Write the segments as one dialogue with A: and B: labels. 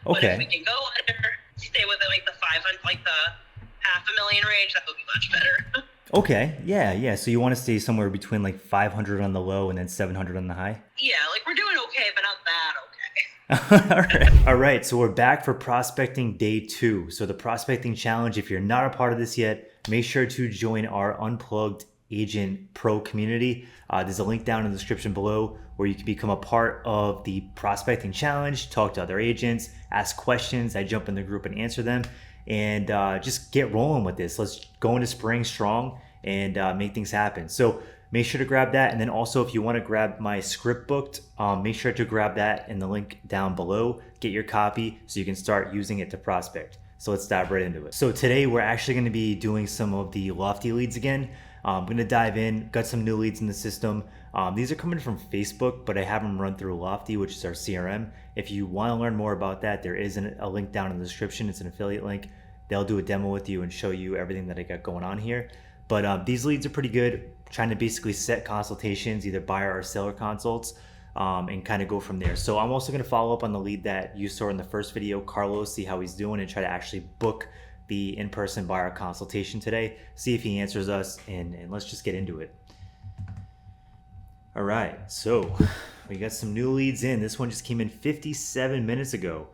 A: But if we
B: Okay.
A: can go under, stay within like the 500, like the $500,000 range, that would be much better.
B: Okay. Yeah. Yeah. So you want to stay somewhere between like 500 on the low and then 700 on the high?
A: Yeah, like we're doing okay, but not that
B: All right. All right. So we're back for prospecting day 2. So the prospecting challenge, if you're not a part of this yet, make sure to join our Unplugged Agent Pro community. There's a link down in the description below where you can become a part of the prospecting challenge, talk to other agents, ask questions. I jump in the group and answer them, and just get rolling with this. Let's go into spring strong and make things happen. So make sure to grab that. And then also, if you want to grab my script booked, make sure to grab that in the link down below. Get your copy so you can start using it to prospect. So let's dive right into it. So today we're actually going to be doing some of the Lofty leads again. I'm going to dive in, got some new leads in the system. These are coming from Facebook, but I have them run through Lofty, which is our CRM. If you want to learn more about that, there is a link down in the description. It's an affiliate link. They'll do a demo with you and show you everything that I got going on here. But these leads are pretty good. Trying to basically set consultations, either buyer or seller consults, and kind of go from there. So I'm also going to follow up on the lead that you saw in the first video, Carlos, see how he's doing, and try to actually book the in-person buyer consultation today, see if he answers us, and let's just get into it. All right, so we got some new leads in. This one just came in 57 minutes ago.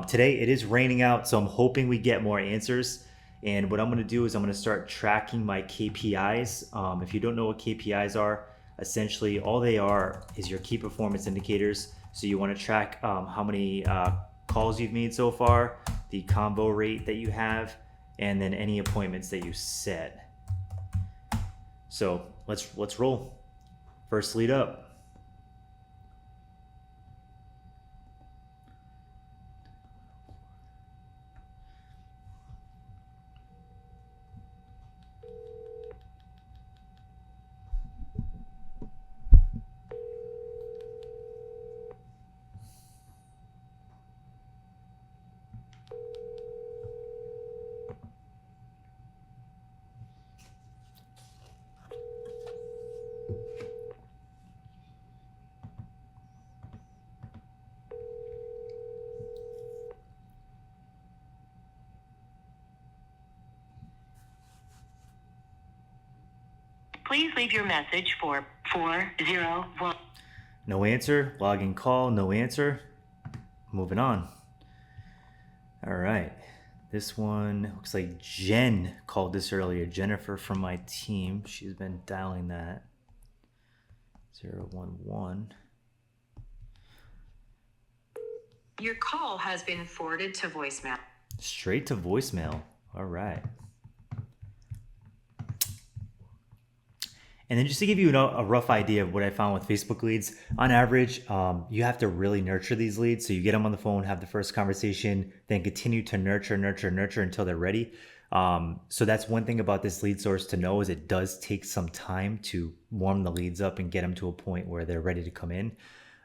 B: Today it is raining out, so I'm hoping we get more answers. And what I'm going to do is I'm going to start tracking my KPIs. If you don't know what KPIs are, essentially all they are is your key performance indicators. So you want to track how many calls you've made so far, the convo rate that you have, and then any appointments that you set. So let's roll. First lead up.
A: Please leave your message for 401.
B: No answer. Logging call. No answer. Moving on. All right. This one looks like Jen called this earlier. Jennifer from my team. She's been dialing that. 011.
C: Your call has been forwarded to voicemail.
B: Straight to voicemail. All right. And then just to give you a rough idea of what I found with Facebook leads, on average, you have to really nurture these leads. So you get them on the phone, have the first conversation, then continue to nurture until they're ready. So that's one thing about this lead source to know is it does take some time to warm the leads up and get them to a point where they're ready to come in.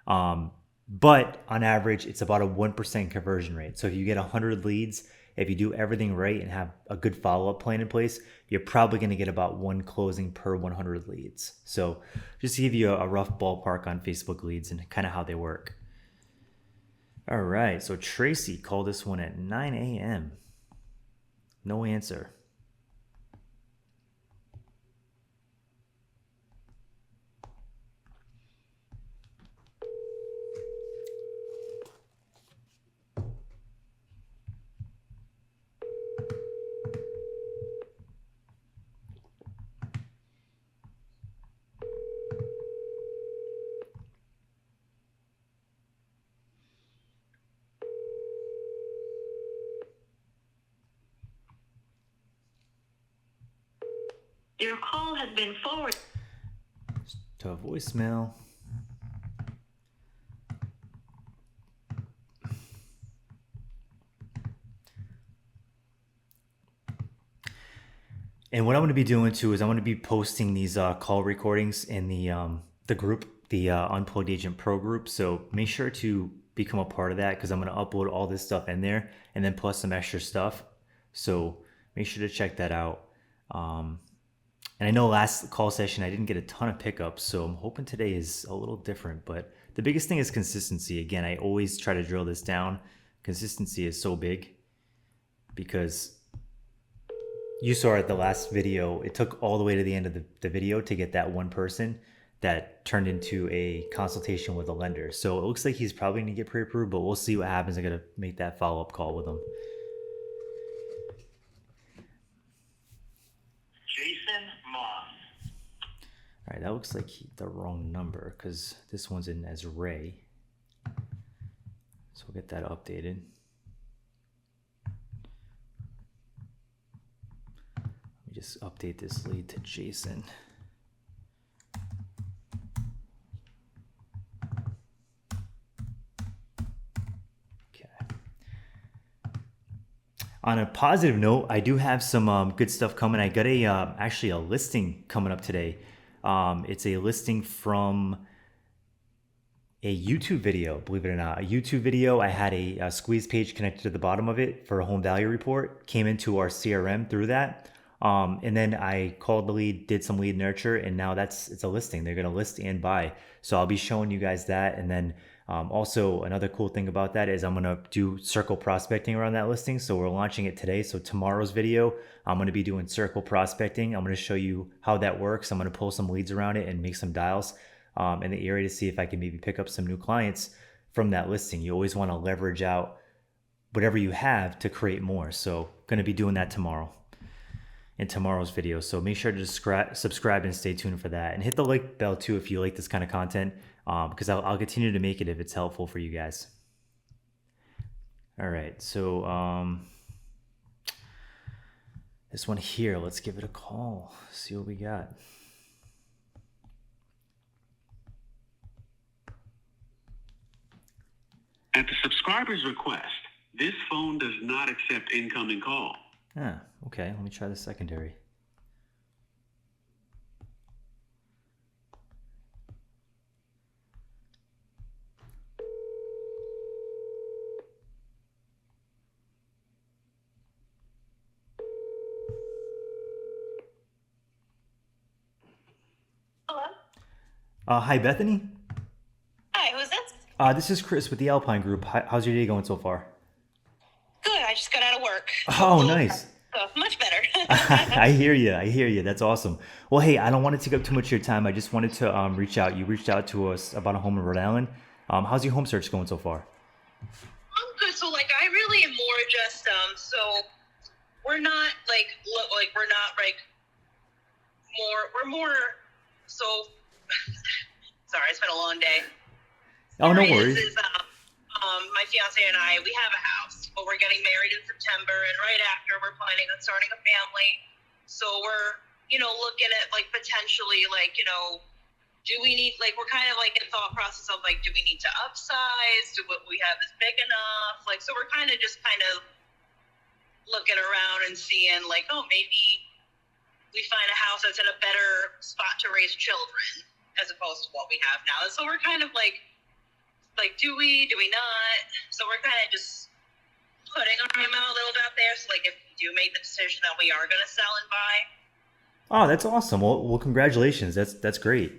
B: But on average, it's about a 1% conversion rate. So if you get 100 leads, if you do everything right and have a good follow-up plan in place, you're probably going to get about 1 closing per 100 leads. So just to give you a rough ballpark on Facebook leads and kind of how they work. All right, so Tracy called this one at 9 a.m. No answer.
A: Your call has been forwarded
B: To a voicemail. And what I'm going to be doing too is I'm going to be posting these call recordings in the group, the Unplugged Agent Pro group. So make sure to become a part of that because I'm going to upload all this stuff in there and then plus some extra stuff. So make sure to check that out. And I know last call session I didn't get a ton of pickups, so I'm hoping today is a little different. But the biggest thing is consistency. Again, I always try to drill this down. Consistency is so big because you saw at the last video, it took all the way to the end of the video to get that one person that turned into a consultation with a lender. So it looks like he's probably going to get pre-approved, but we'll see what happens. I'm going to make that follow-up call with him.
D: Jason Moss.
B: All right, that looks like the wrong number because this one's in as Ray. So we'll get that updated. Let me just update this lead to Jason. Okay. On a positive note, I do have some good stuff coming. I got a actually a listing coming up today. It's a listing from a YouTube video, believe it or not. A YouTube video, I had a squeeze page connected to the bottom of it for a home value report, came into our CRM through that. And then I called the lead, did some lead nurture, and now it's a listing. They're going to list and buy. So I'll be showing you guys that. And then also another cool thing about that is I'm going to do circle prospecting around that listing. So we're launching it today. So tomorrow's video, I'm going to be doing circle prospecting. I'm going to show you how that works. I'm going to pull some leads around it and make some dials in the area to see if I can maybe pick up some new clients from that listing. You always want to leverage out whatever you have to create more. So going to be doing that tomorrow in tomorrow's video. So make sure to subscribe and stay tuned for that, and hit the like bell too if you like this kind of content, because I'll continue to make it if it's helpful for you guys. All right, so this one here, let's give it a call, see what we got.
D: At the subscriber's request, this phone does not accept incoming call.
B: Ah, okay, let me try the secondary.
A: Hello?
B: Hi, Bethany.
A: Hi, who's this?
B: This is Chris with the Alpine Group. How's your day going so far?
A: Good, I just got out of work.
B: Oh, nice.
A: So, much better.
B: I hear you. That's awesome. Well, hey, I don't want to take up too much of your time. I just wanted to reach out. You reached out to us about a home in Rhode Island. How's your home search going so far?
A: I'm good. So, like, I really am more just, so we're not, we're not, we're more, so, sorry, it's been a long day.
B: Oh, no worries.
A: This is, my fiance and I, we have a house, but we're getting married in September, and right after we're planning on starting a family. So we're, looking at potentially do we need, we're kind of in thought process of do we need to upsize? Do what we have is big enough? So we're kind of looking around and seeing maybe we find a house that's in a better spot to raise children as opposed to what we have now. So we're kind of do we not? So we're kind of just putting our name out a little bit out there. So if we do make the decision that we are going to sell and buy.
B: Oh, that's awesome. Well, congratulations. That's great.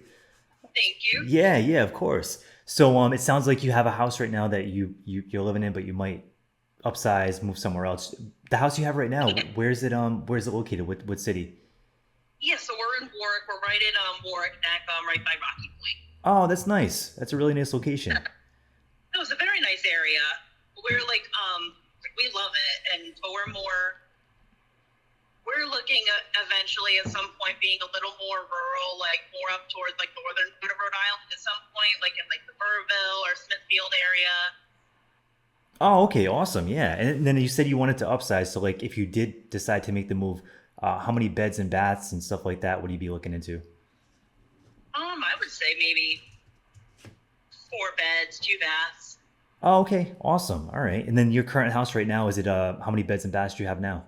A: Thank you.
B: Yeah, of course. So it sounds like you have a house right now that you're living in, but you might upsize, move somewhere else. The house you have right now, where's it located? What city?
A: Yeah, so we're in Warwick. We're right in Warwick Neck, right by Rocky Point.
B: Oh, that's nice. That's a really nice location.
A: No, it's a very nice area. We're we love it, but we're looking at eventually at some point being a little more rural, more up towards northern part of Rhode Island at some point, in the Burrville or Smithfield area.
B: Oh, okay, awesome. Yeah, and then you said you wanted to upsize. So if you did decide to make the move, how many beds and baths and stuff like that would you be looking into?
A: I would say maybe 4 beds, 2 baths.
B: Oh, okay, awesome. All right, and then your current house right now, is it how many beds and baths do you have now?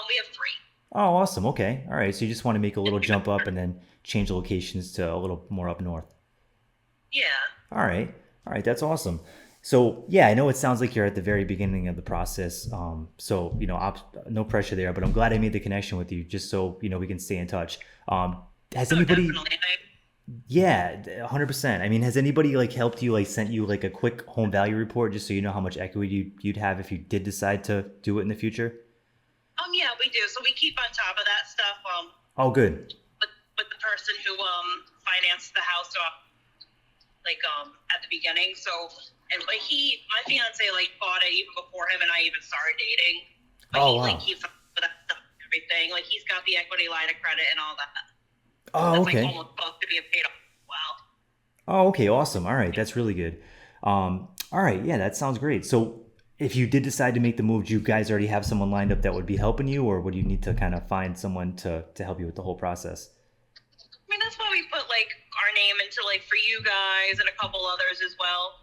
A: We have 3.
B: Oh, awesome. Okay, all right. So you just want to make a little jump up and then change locations to a little more up north.
A: Yeah.
B: All right, that's awesome. So yeah, I know it sounds like you're at the very beginning of the process. So no pressure there, but I'm glad I made the connection with you just so we can stay in touch. Has anybody?
A: Definitely.
B: Yeah, 100%. I mean, has anybody like helped you, like sent you like a quick home value report just so you know how much equity you'd have if you did decide to do it in the future?
A: Yeah, we do. So we keep on top of that stuff.
B: Oh, good.
A: With the person who financed the house off, like at the beginning. So and like my fiance like bought it even before him and I even started dating. But
B: Oh,
A: he like
B: wow.
A: keeps up with that stuff, and everything. Like he's got the equity line of credit and all that.
B: Oh,
A: That's like
B: okay.
A: almost close to being paid off. Wow.
B: Oh, okay. Awesome. All right. That's really good. All right. Yeah, that sounds great. So if you did decide to make the move, do you guys already have someone lined up that would be helping you, or would you need to kind of find someone to help you with the whole process?
A: I mean, that's why we put like our name into like for you guys and a couple others as well.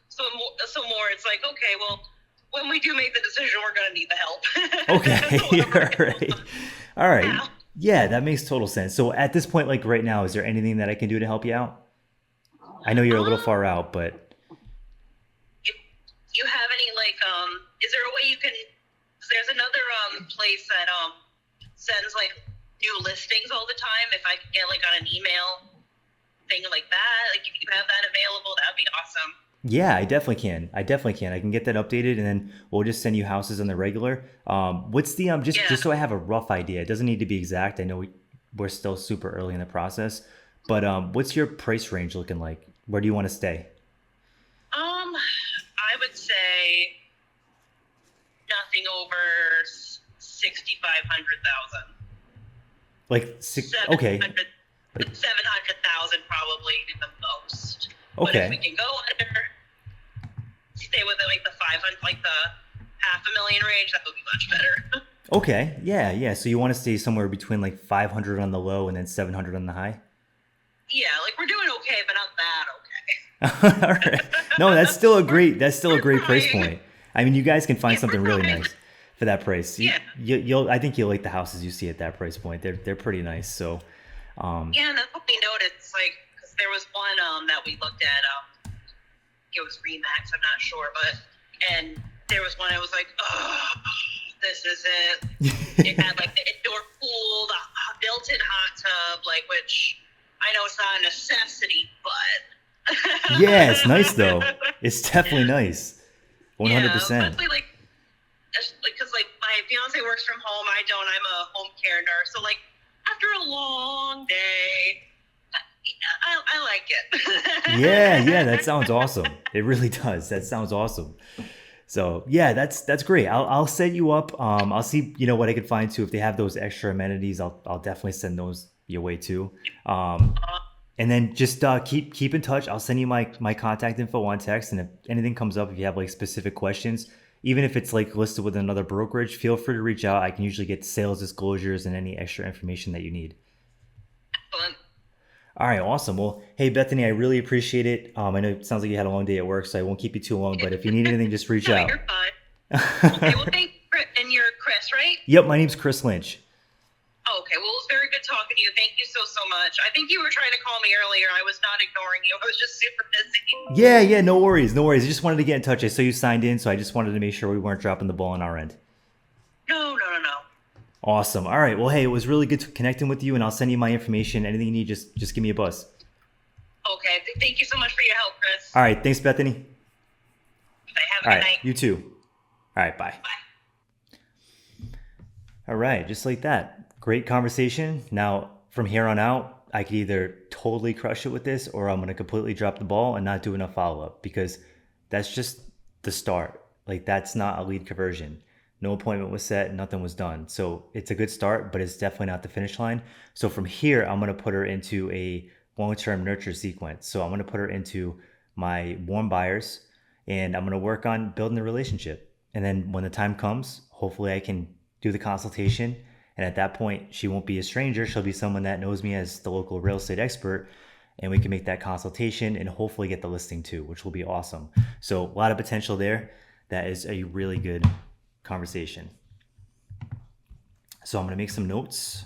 A: So more, it's like, okay, well, when we do make the decision, we're gonna need the help.
B: Okay. All right. All right.
A: Yeah.
B: Yeah, that makes total sense. So at this point, like right now, is there anything that I can do to help you out? I know you're a little
A: Um,
B: far out, but
A: you have any like is there a way you can? There's another place that sends like new listings all the time. If I could get like on an email thing like that, like if you have that available, that'd be awesome.
B: yeah, I definitely can. I definitely can. I can get that updated, and then we'll just send you houses on the regular. What's the
A: Yeah.
B: just so I have a rough idea? It doesn't need to be exact. I know we're still super early in the process, but what's your price range looking like? Where do you want to stay?
A: I would say nothing over 6,500,000.
B: Like six?
A: Seven
B: Okay,
A: hundred,
B: like
A: 700,000 probably the most. But if we
B: okay,
A: can go under, stay within like the 500, like the 500,000 range, that would be much better.
B: okay, yeah, yeah. So you want to stay somewhere between like 500 on the low and then 700 on the high?
A: Yeah, like we're doing okay, but not that
B: All right. No,
A: okay.
B: that's still a
A: We're
B: great price
A: trying.
B: point. I mean, you guys can find
A: Yeah, we're
B: something really
A: trying.
B: nice for that price.
A: Yeah.
B: You'll I think you'll like the houses you see at that price point. They're pretty nice. So,
A: Yeah, and that's what we noticed. Like, because there was one that we looked at. It was Remax. I'm not sure, but and there was one. I was like, oh, this is it. It had like the indoor pool, the built-in hot tub, like which I know it's not a necessity, but
B: yeah, it's nice though. It's definitely nice.
A: yeah,
B: 100%.
A: especially like because like my fiance works from home. I don't. I'm a home care nurse, so like after a long day, I like
B: Yeah, yeah,
A: it.
B: that sounds awesome. It really does. That sounds awesome. So yeah, that's great. I'll set you up. I'll see what I can find too. If they have those extra amenities, I'll definitely send those your way too. And then just keep in touch. I'll send you my contact info on text, and if anything comes up, if you have like specific questions, even if it's like listed with another brokerage, feel free to reach out. I can usually get sales disclosures and any extra information that you need.
A: Excellent.
B: All right, awesome. Well, hey Bethany, I really appreciate it. I know it sounds like you had a long day at work, so I won't keep you too long. But if you need anything, just reach
A: No,
B: out.
A: you're fine. Okay, well, thank you. And you're Chris, right?
B: Yep, my name's Chris Lynch.
A: Oh, okay, well, it was very good talking to you. Thank you so much. I think you were trying to call me earlier. I was not ignoring you. I was just super busy.
B: Yeah, yeah, no worries, no worries. I just wanted to get in touch. I saw you signed in, so I just wanted to make sure we weren't dropping the ball on our end.
A: No.
B: Awesome. All right. Well, hey, it was really good connecting with you, and I'll send you my information. Anything you need, just give me a buzz.
A: Okay, thank you so much for your help, Chris.
B: All right. Thanks, Bethany.
A: Have a
B: All
A: good
B: right.
A: night.
B: You too. All right. Bye.
A: Bye.
B: All right. Just like that. Great conversation. Now, from here on out, I could either totally crush it with this, or I'm going to completely drop the ball and not do enough follow up, because that's just the start. Like, that's not a lead conversion. No appointment was set, nothing was done. So it's a good start, but it's definitely not the finish line. So from here, I'm going to put her into a long-term nurture sequence. So I'm going to put her into my warm buyers, and I'm going to work on building the relationship. And then when the time comes, hopefully I can do the consultation. And at that point, she won't be a stranger. She'll be someone that knows me as the local real estate expert. And we can make that consultation and hopefully get the listing too, which will be awesome. So a lot of potential there. That is a really good conversation. So I'm going to make some notes.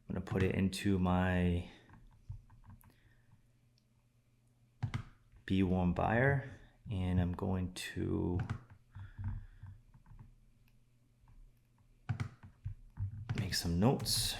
B: I'm going to put it into my Be Warm Buyer, and I'm going to make some notes.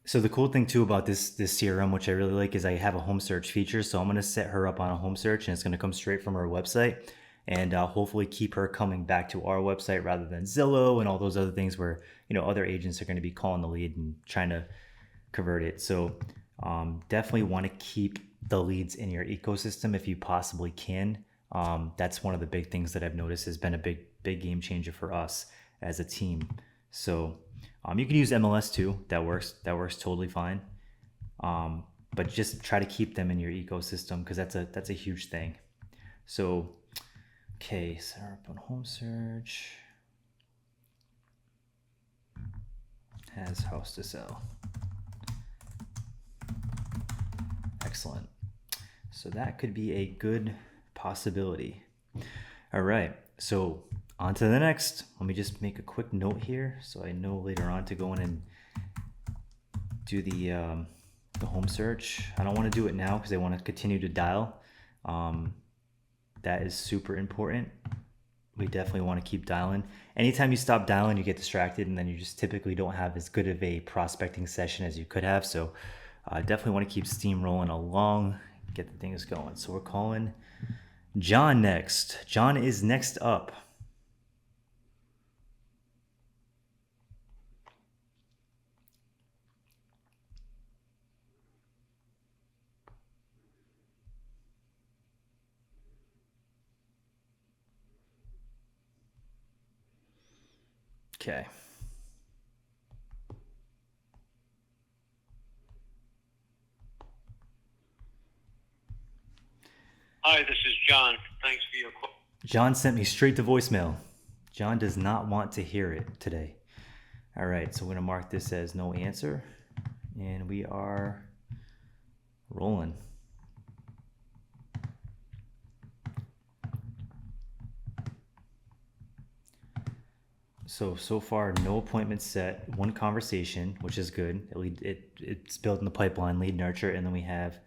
B: So the cool thing too about this CRM, which I really like, is I have a home search feature. So I'm going to set her up on a home search, and it's going to come straight from her website, and hopefully keep her coming back to our website rather than Zillow and all those other things where other agents are going to be calling the lead and trying to convert it. So definitely want to keep the leads in your ecosystem if you possibly can. That's one of the big things that I've noticed has been a big game changer for us as a team. So you can use MLS too. That works totally fine. But just try to keep them in your ecosystem, because that's a huge thing. So, okay, set her up on home search. Has house to sell. Excellent. So that could be a good possibility. All right. So on to the next. Let me just make a quick note here so I know later on to go in and do the home search. I don't want to do it now because I want to continue to dial. That is super important. We definitely want to keep dialing. Anytime you stop dialing, you get distracted, and then you just typically don't have as good of a prospecting session as you could have. So definitely want to keep steamrolling along, get the things going. So we're calling John next. John is next up. Okay.
E: Hi, this is John. Thanks for your call.
B: John sent me straight to voicemail. John does not want to hear it today. All right, so we're going to mark this as no answer, and we are rolling. So far, no appointments set, one conversation, which is good. It's building the pipeline, lead nurture, and then we have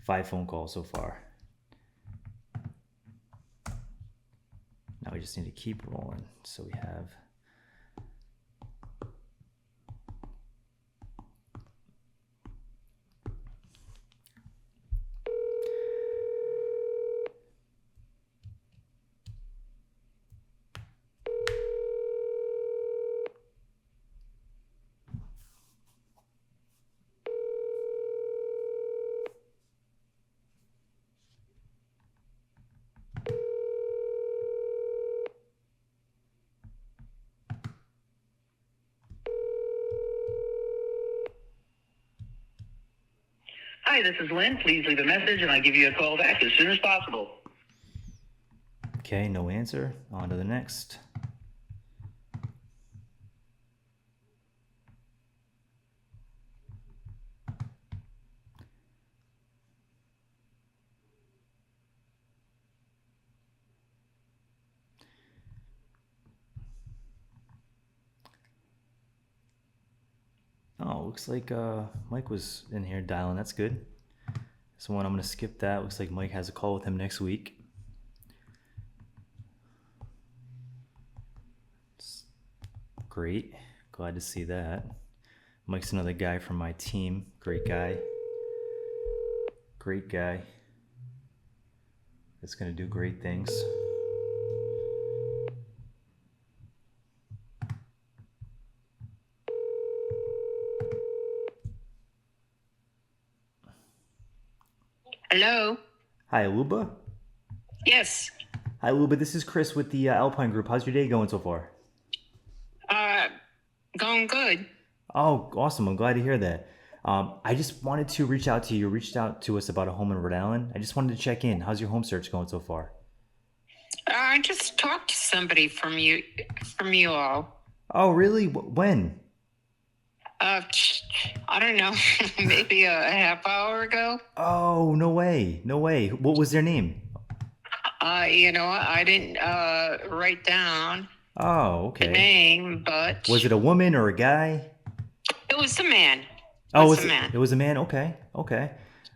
B: 5 phone calls so far. Now we just need to keep rolling. So we have
F: Hi, this is Lynn. Please leave a message and I'll give you a call back as soon as possible.
B: okay, no answer. On to the next. Oh, looks like Mike was in here dialing. That's good. So one, I'm going to skip that. Looks like Mike has a call with him next week. It's great. Glad to see that. Mike's another guy from my team. Great guy. Great guy. That's going to do great things.
C: Hello.
B: Hi, Aluba.
C: Yes.
B: Hi, Aluba. This is Chris with the Alpine Group. How's your day going so far?
C: Going good.
B: Oh, awesome. I'm glad to hear that. I just wanted to reach out to you. You reached out to us about a home in Rhode Island. I just wanted to check in. How's your home search going so far?
C: I just talked to somebody from you all.
B: Oh, really? When?
C: I don't know, maybe a half hour ago.
B: Oh, no way. No way. What was their name?
C: I didn't write down
B: Oh,
C: the
B: okay.
C: name, but
B: Was it a woman or a guy?
C: it was a man.
B: Oh,
C: was a man.
B: It was a man. Okay. Okay.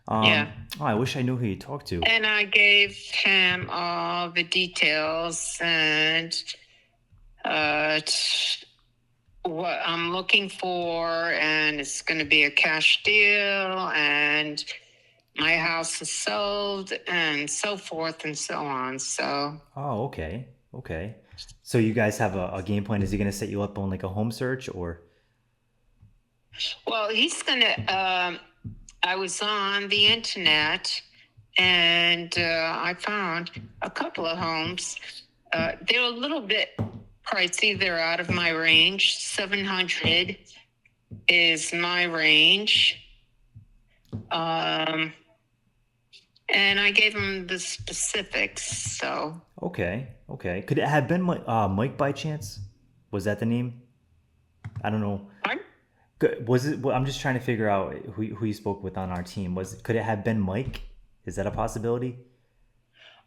C: Yeah.
B: Oh, I wish I knew who you talked to.
C: And I gave him all the details and what I'm looking for, and it's going to be a cash deal, and my house is sold, and so forth and so on. So,
B: Oh, okay. Okay. So you guys have a game plan. Is he going to set you up on like a home search or?
C: well, he's going to, I was on the internet, and I found a couple of homes. They're a little bit pricey. They're out of my range. 700 is my range. And I gave him the specifics. So
B: Okay. Okay. Could it have been Mike by chance? Was that the name? I don't know. Was it? Well, I'm just trying to figure out who you spoke with on our team. Could it have been Mike? Is that a possibility?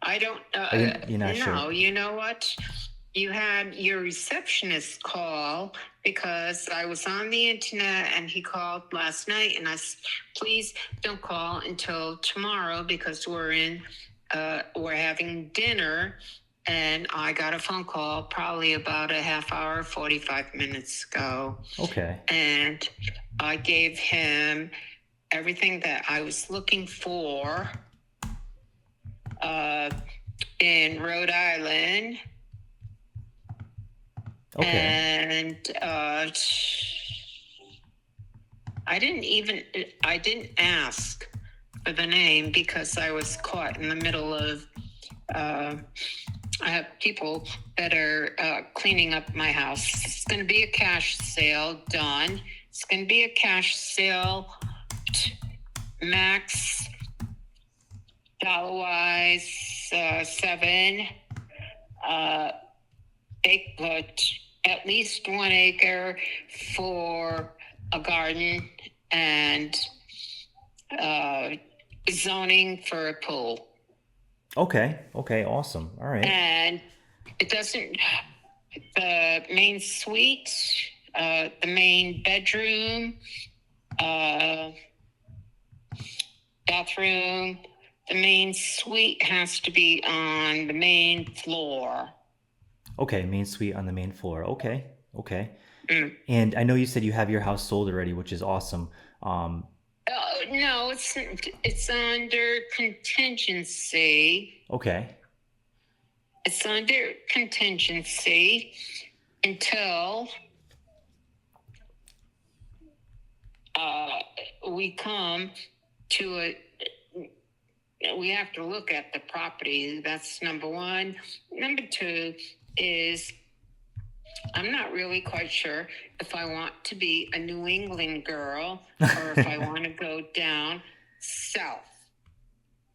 C: I don't.
B: You're not
C: no,
B: sure.
C: you know what? You had your receptionist call because I was on the internet, and he called last night, and I said, please don't call until tomorrow because we're having dinner. And I got a phone call probably about a half hour, 45 minutes ago.
B: Okay.
C: And I gave him everything that I was looking for in Rhode Island.
B: Okay.
C: And I didn't ask for the name because I was caught in the middle of, I have people that are cleaning up my house. It's going to be a cash sale done. It's going to be a cash sale max dollar-wise 7 at least 1 acre for a garden and zoning for a pool.
B: Okay. Okay. Awesome. All right.
C: And it doesn't, the main suite, the main bedroom, bathroom, the main suite has to be on the main floor.
B: Okay. Main suite on the main floor. Okay. Okay.
C: Mm.
B: And I know you said you have your house sold already, which is awesome.
C: No, it's under contingency.
B: Okay.
C: It's under contingency until we come to we have to look at the property. That's number one. Number two is I'm not really quite sure if I want to be a New England girl or if I want to go down south.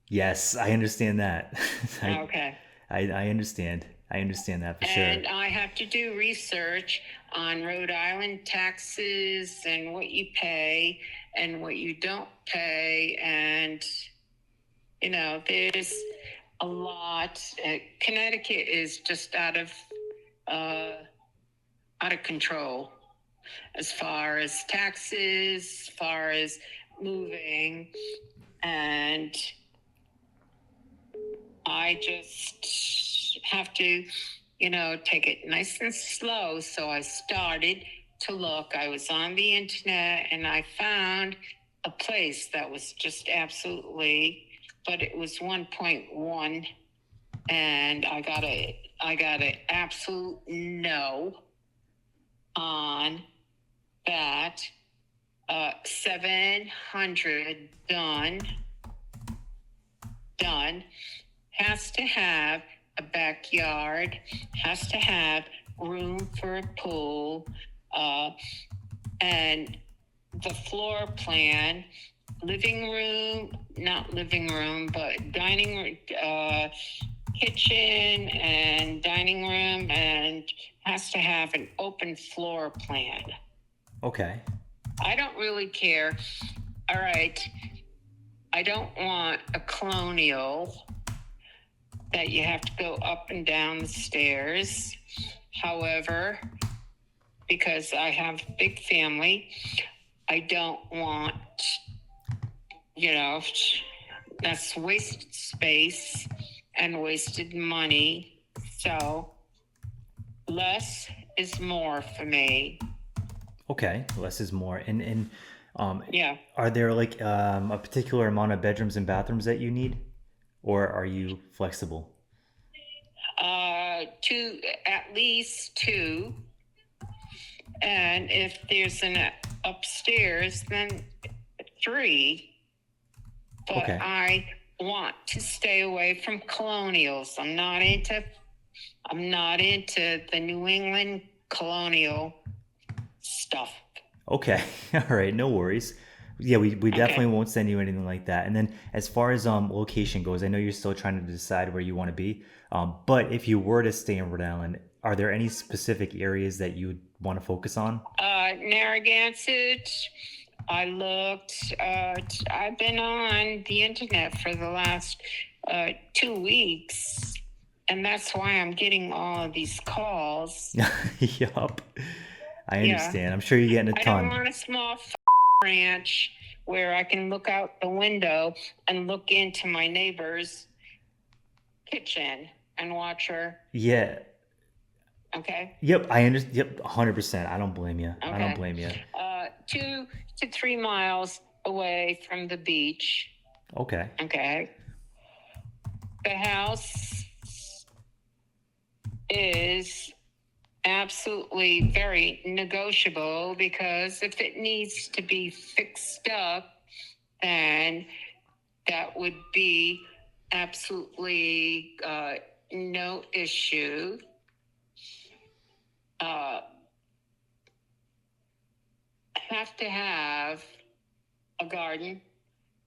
B: Yes, I understand that.
C: Okay.
B: I understand. I understand that for sure.
C: And I have to do research on Rhode Island taxes and what you pay and what you don't pay. And, you know, there's a lot. Connecticut is just out of control as far as taxes, as far as moving. And I just have to, you know, take it nice and slow. So I started to look. I was on the internet and I found a place that was just absolutely, but it was 1.1, and I got an absolute no on that. 700 done. Has to have a backyard, has to have room for a pool, and the floor plan, not living room, but dining room, kitchen and dining room, and has to have an open floor plan.
B: Okay.
C: I don't really care. All right. I don't want a colonial that you have to go up and down the stairs. However, because I have a big family, I don't want, you know, that's wasted space and wasted money. So less is more for me.
B: Okay, less is more. And
C: Yeah.
B: are there like a particular amount of bedrooms and bathrooms that you need, or are you flexible?
C: Two, at least two. And if there's an upstairs, then three. But
B: Okay.
C: I want to stay away from colonials. I'm not into the New England colonial stuff.
B: Okay. All right. No worries. Yeah, we definitely
C: Okay.
B: won't send you anything like that. And then as far as location goes, I know you're still trying to decide where you want to be. But if you were to stay in Rhode Island, are there any specific areas that you would want to focus on?
C: Narragansett. I looked. I've been on the internet for the last 2 weeks, and that's why I'm getting all of these calls.
B: Yup. I
C: Yeah.
B: understand. I'm sure you're getting a
C: I don't
B: ton.
C: want a small ranch where I can look out the window and look into my neighbor's kitchen and watch her.
B: Yeah.
C: Okay.
B: Yep. I understand. Yep. 100%. I don't blame you. I don't
C: Okay.
B: blame you.
C: 2 to 3 miles away from the beach.
B: Okay.
C: Okay. The house is absolutely very negotiable because if it needs to be fixed up, then that would be absolutely no issue. Have to have a garden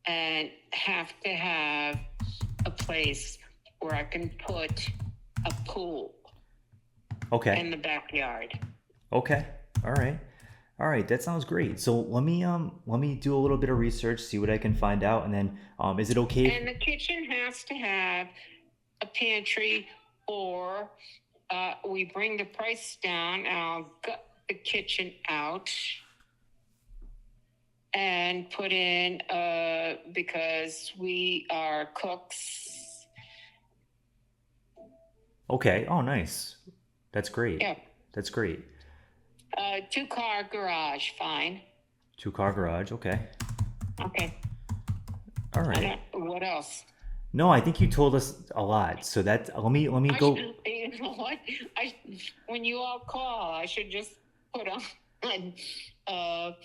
C: and have to have a place where I can put a pool
B: Okay.
C: in the backyard.
B: Okay. All right. All right. That sounds great. So let me do a little bit of research, see what I can find out, and then is it okay?
C: And the kitchen has to have a pantry, or we bring the price down. I'll gut the kitchen out and put in because we are cooks.
B: Okay. Oh, nice. That's great.
C: Yeah.
B: That's great.
C: 2-car garage, fine.
B: 2-car garage. Okay.
C: Okay.
B: All right.
C: What else?
B: No, I think you told us a lot. So that let me go.
C: You know what? When you all call, I should just put on a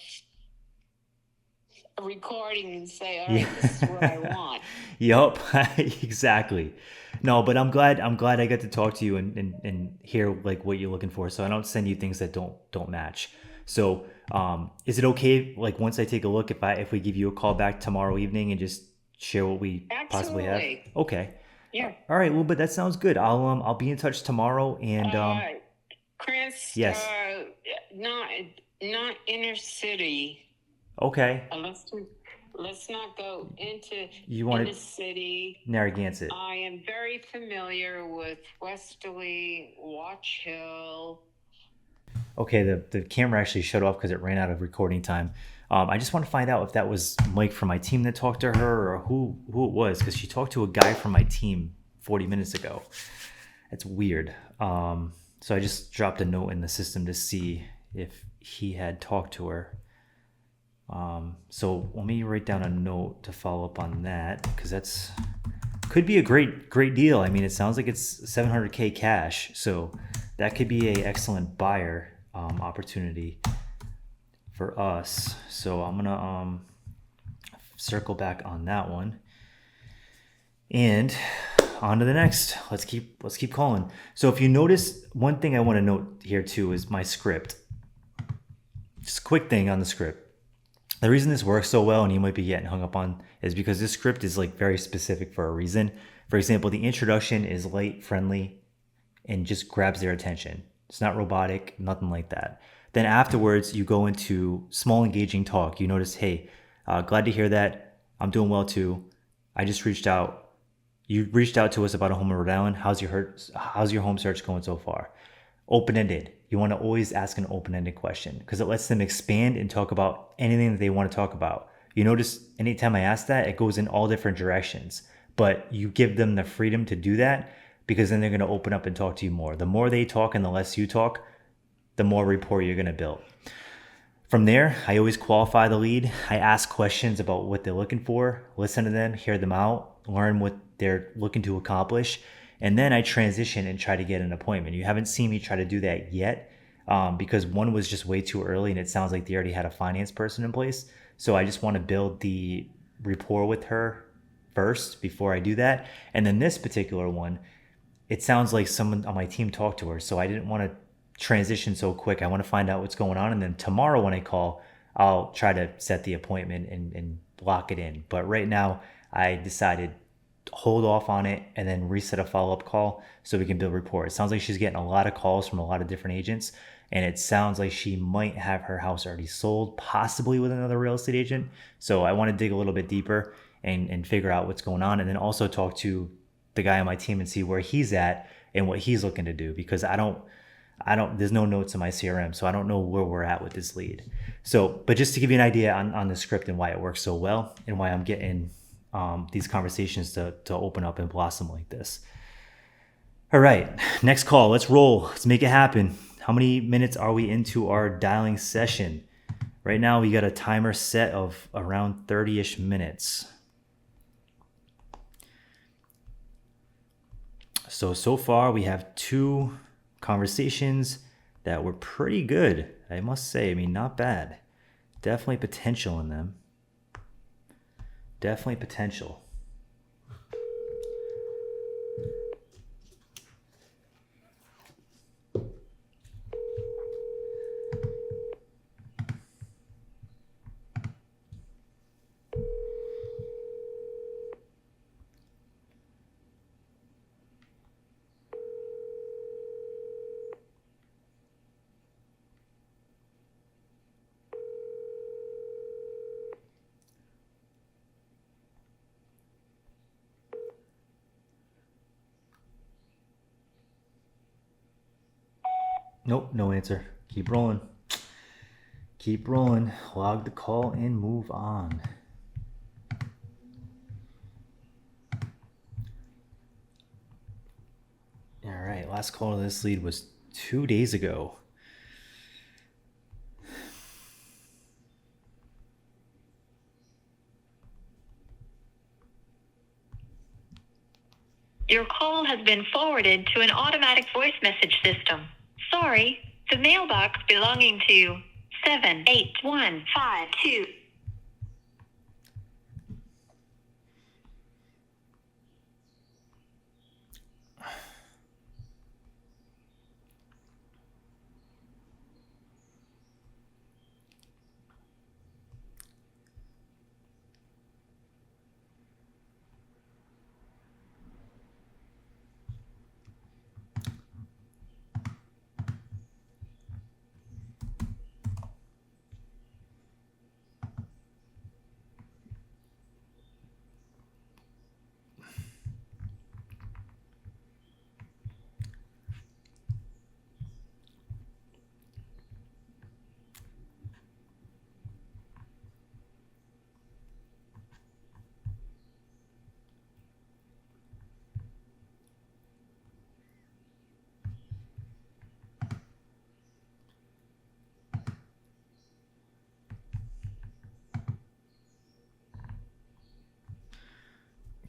C: recording and say, "All right, this is what I want."
B: Yup. Exactly. No, but I'm glad I got to talk to you and hear like what you're looking for. So I don't send you things that don't match. So is it okay like once I take a look if we give you a call back tomorrow evening and just share what we possibly have?
C: Absolutely.
B: Okay.
C: Yeah.
B: All right. Well, but that sounds good. I'll be in touch tomorrow and
C: Chris,
B: yes.
C: Not inner city.
B: Okay.
C: Let's not go into
B: You want
C: inner
B: it
C: city.
B: Narragansett.
C: I am very familiar with Westerly, Watch Hill.
B: Okay, the camera actually shut off because it ran out of recording time. I just want to find out if that was Mike from my team that talked to her or who it was, because she talked to a guy from my team 40 minutes ago. That's weird. So I just dropped a note in the system to see if he had talked to her. So let me write down a note to follow up on that, because that's could be a great deal. I mean, it sounds like it's $700K cash, so that could be a excellent buyer opportunity for us. So I'm gonna circle back on that one, and on to the next. Let's keep calling. So if you notice, one thing I want to note here too is my script. Just a quick thing on the script. The reason this works so well and you might be getting hung up on is because this script is like very specific for a reason. For example, the introduction is light, friendly, and just grabs their attention. It's not robotic, nothing like that. Then afterwards, you go into small, engaging talk. You notice, hey, glad to hear that. I'm doing well too. I just reached out. You reached out to us about a home in Rhode Island. How's your home search going so far? Open-ended. You want to always ask an open-ended question because it lets them expand and talk about anything that they want to talk about. You notice anytime I ask that, it goes in all different directions, but you give them the freedom to do that because then they're going to open up and talk to you more. The more they talk and the less you talk, the more rapport you're going to build. From there, I always qualify the lead. I ask questions about what they're looking for, listen to them, hear them out, learn what they're looking to accomplish, and then I transition and try to get an appointment. You haven't seen me try to do that yet because one was just way too early and it sounds like they already had a finance person in place. So I just want to build the rapport with her first before I do that. And then this particular one, it sounds like someone on my team talked to her. So I didn't want to transition so quick. I want to find out what's going on. And then tomorrow when I call, I'll try to set the appointment and lock it in. But right now I decided hold off on it and then reset a follow-up call so we can build rapport. It sounds like she's getting a lot of calls from a lot of different agents. And it sounds like she might have her house already sold, possibly with another real estate agent. So I want to dig a little bit deeper and figure out what's going on. And then also talk to the guy on my team and see where he's at and what he's looking to do, because there's no notes in my CRM, so I don't know where we're at with this lead. So, but just to give you an idea on the script and why it works so well and why I'm getting these conversations to open up and blossom like this. All right, next call. Let's roll. Let's make it happen. How many minutes are we into our dialing session? Right now, we got a timer set of around 30-ish minutes. So far we have 2 conversations that were pretty good, I must say. I mean, not bad. Definitely potential in them. Definitely potential. Nope, no answer. Keep rolling. Keep rolling. Log the call and move on. All right, last call to this lead was 2 days ago.
G: Your call has been forwarded to an automatic voice message system. Sorry, the mailbox belonging to 78152.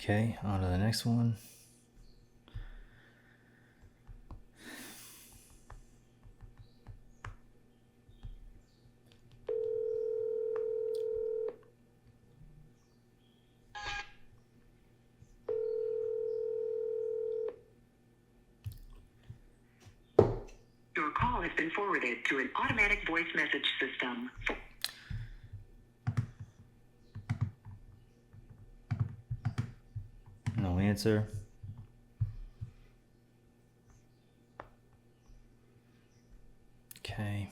B: Okay, on to the next one.
G: Your call has been forwarded to an automatic voice message system.
B: No answer. Okay.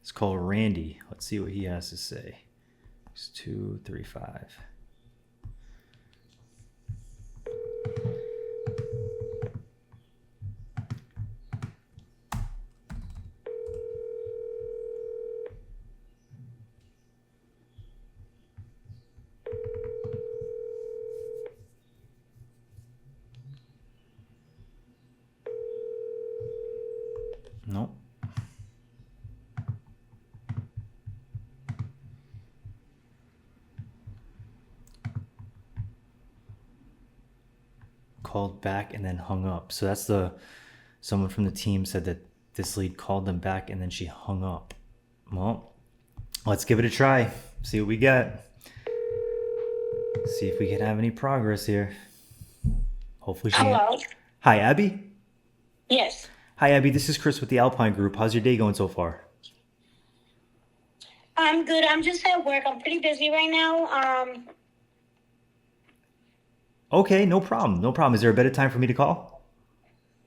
B: It's called Randy. Let's see what he has to say. 235. Nope. Called back and then hung up. So that's someone from the team said that this lead called them back and then she hung up. Well, let's give it a try. See what we get. See if we can have any progress here. Hopefully she...
H: Hello?
B: Hi, Abby?
H: Yes.
B: Hi, Abby. This is Chris with the Alpine Group. How's your day going so far?
H: I'm good. I'm just at work. I'm pretty busy right now.
B: Okay, no problem. No problem. Is there a better time for me to call?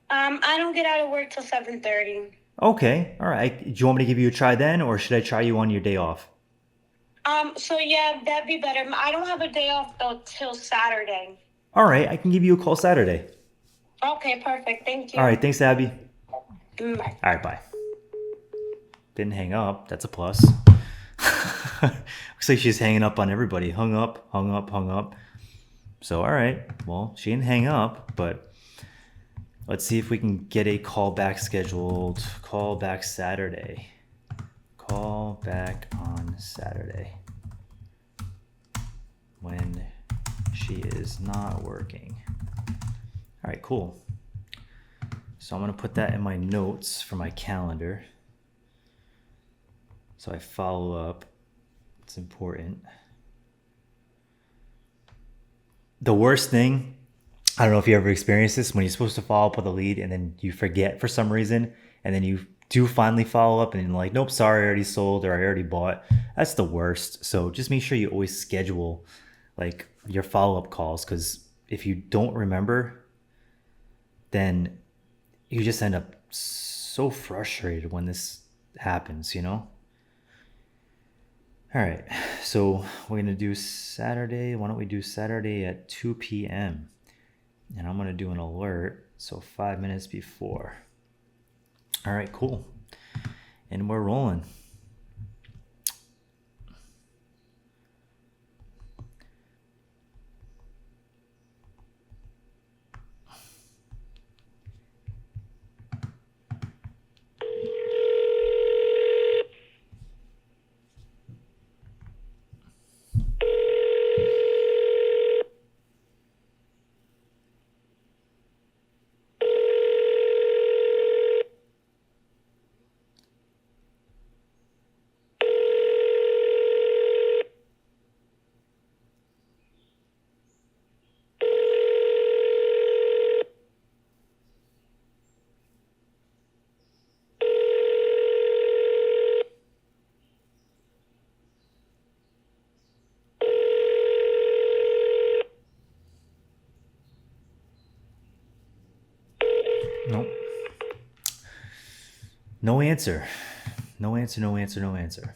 H: I don't get out of work till 7:30.
B: Okay. All right. Do you want me to give you a try then, or should I try you on your day off?
H: So yeah, that'd be better. I don't have a day off though till Saturday.
B: All right. I can give you a call Saturday.
H: Okay, perfect. Thank you.
B: All right. Thanks, Abby.
H: Bye.
B: All right. Bye. Didn't hang up. That's a plus. Looks like she's hanging up on everybody. Hung up, hung up, hung up. So, all right. Well, she didn't hang up, but let's see if we can get a call back scheduled. Call back Saturday. Call back on Saturday when she is not working. All right, cool. So I'm going to put that in my notes for my calendar. So I follow up. It's important. The worst thing, I don't know if you ever experienced this, when you're supposed to follow up with a lead and then you forget for some reason, and then you do finally follow up and you're like, nope, sorry, I already sold or I already bought. That's the worst. So just make sure you always schedule like your follow-up calls, because if you don't remember, then you just end up so frustrated when this happens, you know? All right, so we're gonna do Saturday. Why don't we do Saturday at 2 p.m. And I'm gonna do an alert, so 5 minutes before. All right, cool. And we're rolling. Nope. No answer. No answer, no answer, no answer.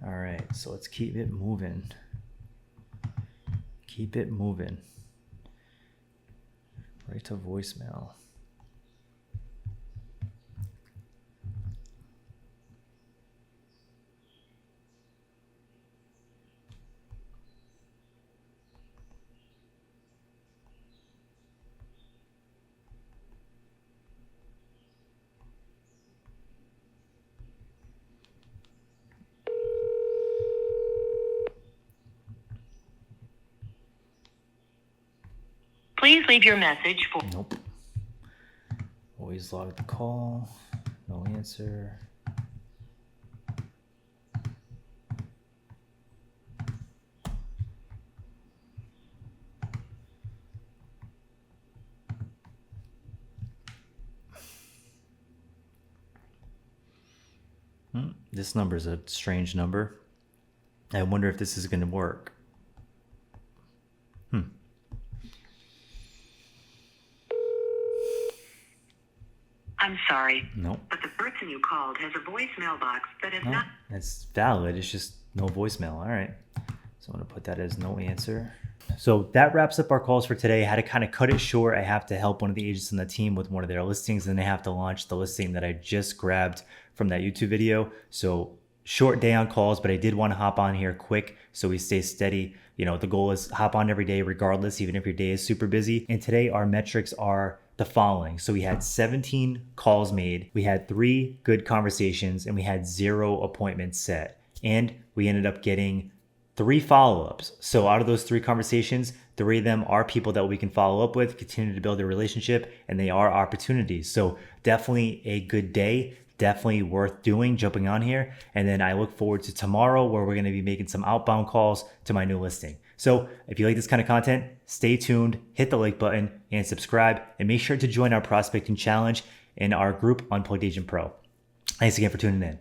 B: All right, so let's keep it moving. Keep it moving. Right to voicemail.
G: Please leave your message for...
B: Nope. Always log the call. No answer. This number is a strange number. I wonder if this is going to work.
I: I'm sorry.
B: Nope.
I: But the person you called has a voicemail box that is not...
B: It's valid. It's just no voicemail. All right. So I'm going to put that as no answer. So that wraps up our calls for today. I had to kind of cut it short. I have to help one of the agents on the team with one of their listings, and they have to launch the listing that I just grabbed from that YouTube video. So short day on calls, but I did want to hop on here quick so we stay steady. You know, the goal is hop on every day regardless, even if your day is super busy. And today our metrics are the following. So we had 17 calls made, we had 3 good conversations, and we had 0 appointments set. And we ended up getting 3 follow-ups. So out of those 3 conversations, 3 of them are people that we can follow up with, continue to build a relationship, and they are opportunities. So definitely a good day, definitely worth doing, jumping on here. And then I look forward to tomorrow where we're going to be making some outbound calls to my new listing. So if you like this kind of content, stay tuned, hit the like button and subscribe, and make sure to join our prospecting challenge in our group Unplugged Agent Pro. Thanks again for tuning in.